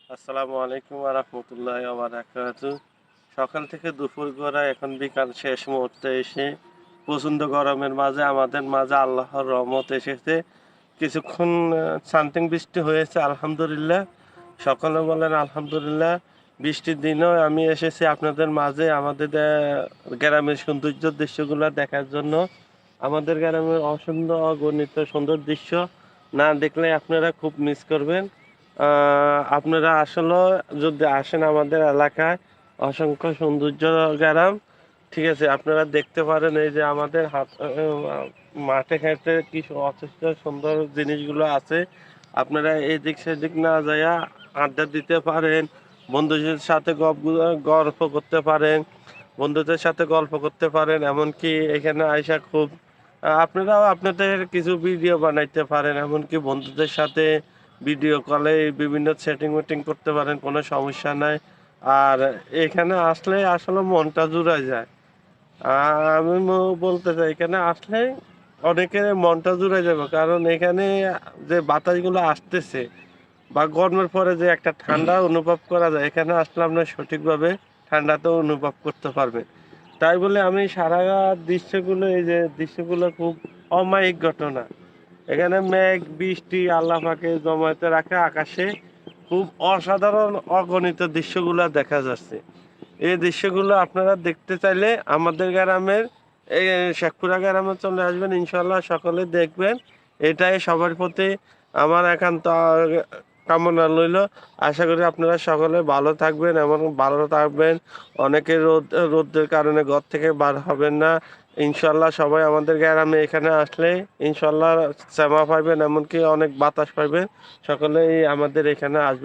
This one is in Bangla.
আসসালামু আলাইকুম ওয়া রাহমাতুল্লাহি ওয়া বারাকাতুহু। সকাল থেকে দুপুর গড়া এখন বিকাল শেষ মুহূর্তে এসে প্রচণ্ড গরমের মাঝে আমাদের মাঝে আল্লাহর রহমত এসেছে। কিছুক্ষণ সামথিং বৃষ্টি হয়েছে আলহামদুলিল্লাহ। সকলে বলেন আলহামদুলিল্লাহ। বৃষ্টির দিনেও আমি এসেছি আপনাদের মাঝে আমাদের গ্রামের সৌন্দর্য দৃশ্যগুলো দেখার জন্য। আমাদের গ্রামের অসুন্দর অগণিত সুন্দর দৃশ্য না দেখলে আপনারা খুব মিস করবেন। আপনারা আসলেও যদি আসেন আমাদের এলাকায় অসংখ্য সৌন্দর্য গ্রাম। ঠিক আছে? আপনারা দেখতে পারেন এই যে আমাদের মাঠে ঘাটে কি অথচ সুন্দর জিনিসগুলো আছে। আপনারা এদিক সেদিক না যাইয়া আড্ডা দিতে পারেন। বন্ধুদের সাথে গল্প করতে পারেন। বন্ধুদের সাথে গল্প করতে পারেন। এমনকি এখানে আইসা খুব আপনারাও আপনাদের কিছু ভিডিও বানাইতে পারেন। এমনকি বন্ধুদের সাথে ভিডিও কলে বিভিন্ন সেটিং করতে পারেন, কোনো সমস্যা নাই। আর এখানে আসলে আসলে মনটা জুড়ায় যায়। আমি বলতে চাই এখানে আসলে অনেকের মনটা জুড়ে যাবে, কারণ এখানে যে বাতাসগুলো আসতেছে বা গরমের পরে যে একটা ঠান্ডা অনুভব করা যায়, এখানে আসলে আপনার সঠিকভাবে ঠান্ডাতেও অনুভব করতে পারবেন। তাই বলে আমি সারা দৃশ্যগুলো এই যে দৃশ্যগুলো খুব অমায়িক ঘটনা। এখানে মেঘ বৃষ্টি আল্লাহ পাকে জমায়েতে রাখে আকাশে খুব অসাধারণ অগণিত দৃশ্যগুলো দেখা যাচ্ছে। এই দৃশ্যগুলো আপনারা দেখতে চাইলে আমাদের গ্রামের এই শেখপুরা গ্রামে চলে আসবেন, ইনশাল্লাহ সকলে দেখবেন। এটাই সবার প্রতি আমার একান্ত কামনা রইল। আশা করি আপনারা সকলে ভালো থাকবেন এবং ভালো থাকবেন। অনেকে রোদের কারণে ঘর থেকে বার হবেন না। ইনশাল্লাহ সবাই আমাদের গ্রামে এখানে আসলে ইনশাল্লাহ শ্যামা পাইবেন, এমনকি অনেক বাতাস পাইবেন। সকলেই আমাদের এখানে আসবেন।